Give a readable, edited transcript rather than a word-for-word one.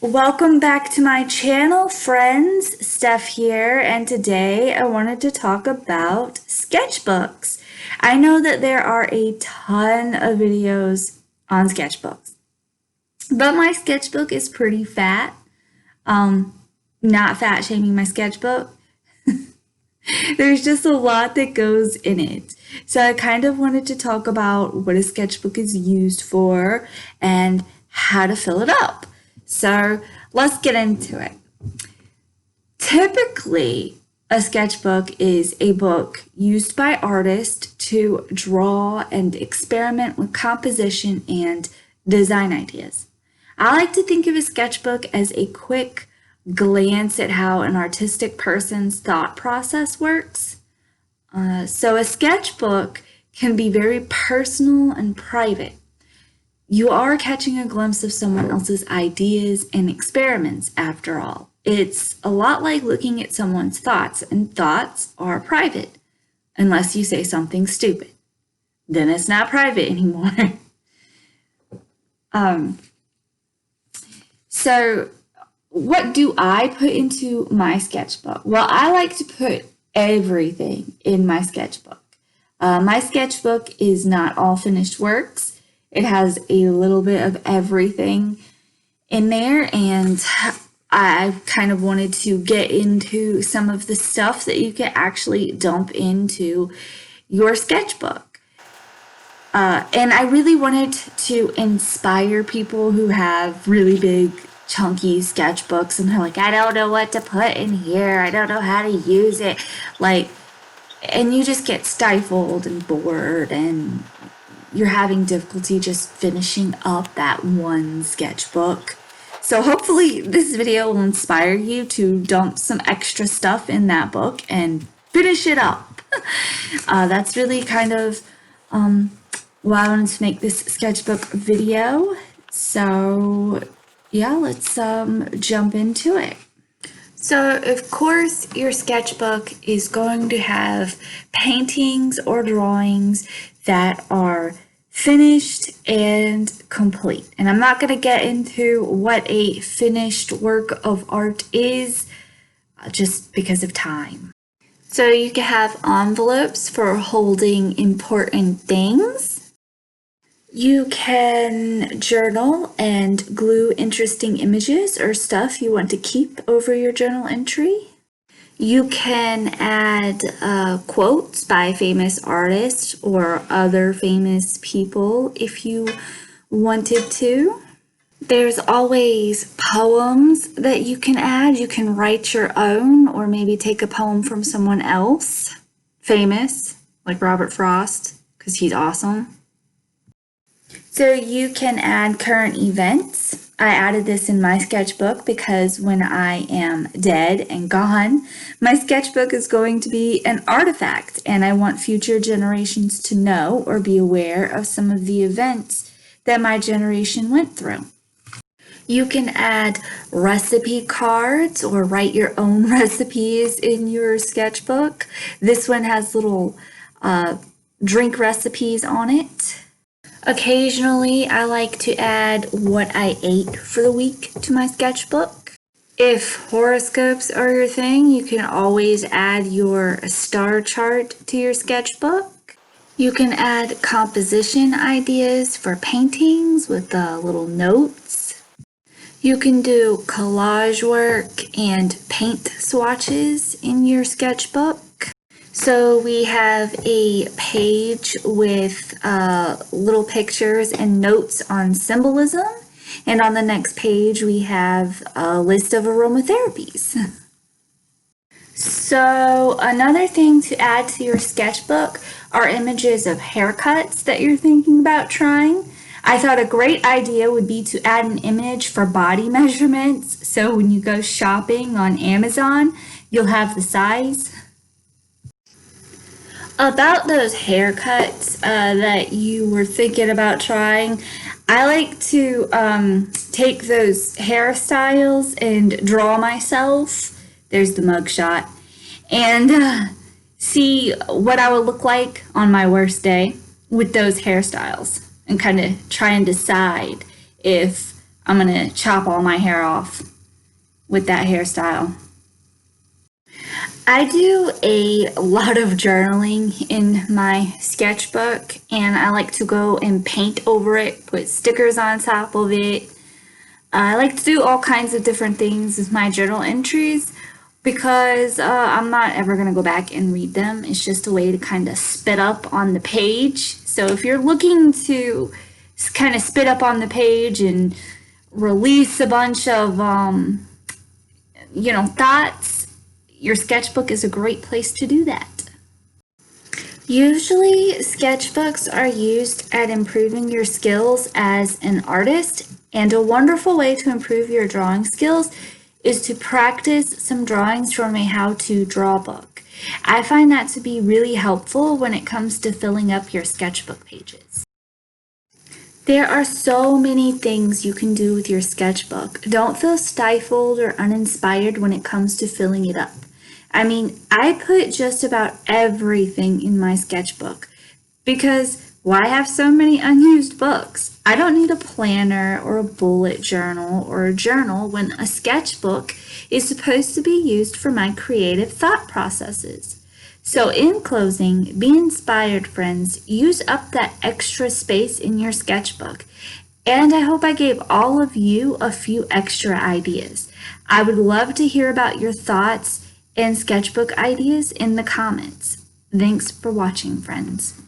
Welcome back to my channel, friends. Steph here, and today I wanted to talk about sketchbooks. I know that there are a ton of videos on sketchbooks, but my sketchbook is pretty fat. Not fat shaming my sketchbook. There's just a lot that goes in it. So I kind of wanted to talk about what a sketchbook is used for and how to fill it up. So let's get into it. Typically, a sketchbook is a book used by artists to draw and experiment with composition and design ideas. I like to think of a sketchbook as a quick glance at how an artistic person's thought process works. So a sketchbook can be very personal and private. You are catching a glimpse of someone else's ideas and experiments, after all. It's a lot like looking at someone's thoughts, and thoughts are private, unless you say something stupid. Then it's not private anymore. So what do I put into my sketchbook? Well, I like to put everything in my sketchbook. My sketchbook is not all finished works. It has a little bit of everything in there, and I kind of wanted to get into some of the stuff that you can actually dump into your sketchbook. And I really wanted to inspire people who have really big, chunky sketchbooks and they're like, I don't know what to put in here. I don't know how to use it. And you just get stifled and bored and you're having difficulty just finishing up that one sketchbook. So hopefully this video will inspire you to dump some extra stuff in that book and finish it up. That's really kind of why I wanted to make this sketchbook video. So yeah, let's jump into it. So of course your sketchbook is going to have paintings or drawings that are finished and complete. And I'm not going to get into what a finished work of art is just because of time. So you can have envelopes for holding important things. You can journal and glue interesting images or stuff you want to keep over your journal entry. You can add quotes by famous artists or other famous people if you wanted to. There's always poems that you can add. You can write your own or maybe take a poem from someone else famous, like Robert Frost, because he's awesome. So you can add current events. I added this in my sketchbook because when I am dead and gone, my sketchbook is going to be an artifact, and I want future generations to know or be aware of some of the events that my generation went through. You can add recipe cards or write your own recipes in your sketchbook. This one has little drink recipes on it. Occasionally, I like to add what I ate for the week to my sketchbook. If horoscopes are your thing, you can always add your star chart to your sketchbook. You can add composition ideas for paintings with little notes. You can do collage work and paint swatches in your sketchbook. So we have a page with little pictures and notes on symbolism. And on the next page, we have a list of aromatherapies. So another thing to add to your sketchbook are images of haircuts that you're thinking about trying. I thought a great idea would be to add an image for body measurements. So when you go shopping on Amazon, you'll have the size. About those haircuts that you were thinking about trying, I like to take those hairstyles and draw myself. There's the mugshot. And see what I would look like on my worst day with those hairstyles and kind of try and decide if I'm gonna chop all my hair off with that hairstyle. I do a lot of journaling in my sketchbook, and I like to go and paint over it, put stickers on top of it. I like to do all kinds of different things with my journal entries because I'm not ever going to go back and read them. It's just a way to kind of spit up on the page. So if you're looking to kind of spit up on the page and release a bunch of, thoughts, your sketchbook is a great place to do that. Usually, sketchbooks are used at improving your skills as an artist, and a wonderful way to improve your drawing skills is to practice some drawings from a how-to draw book. I find that to be really helpful when it comes to filling up your sketchbook pages. There are so many things you can do with your sketchbook. Don't feel stifled or uninspired when it comes to filling it up. I mean, I put just about everything in my sketchbook because why have so many unused books? I don't need a planner or a bullet journal or a journal when a sketchbook is supposed to be used for my creative thought processes. So in closing, be inspired, friends. Use up that extra space in your sketchbook. And I hope I gave all of you a few extra ideas. I would love to hear about your thoughts and sketchbook ideas in the comments. Thanks for watching, friends.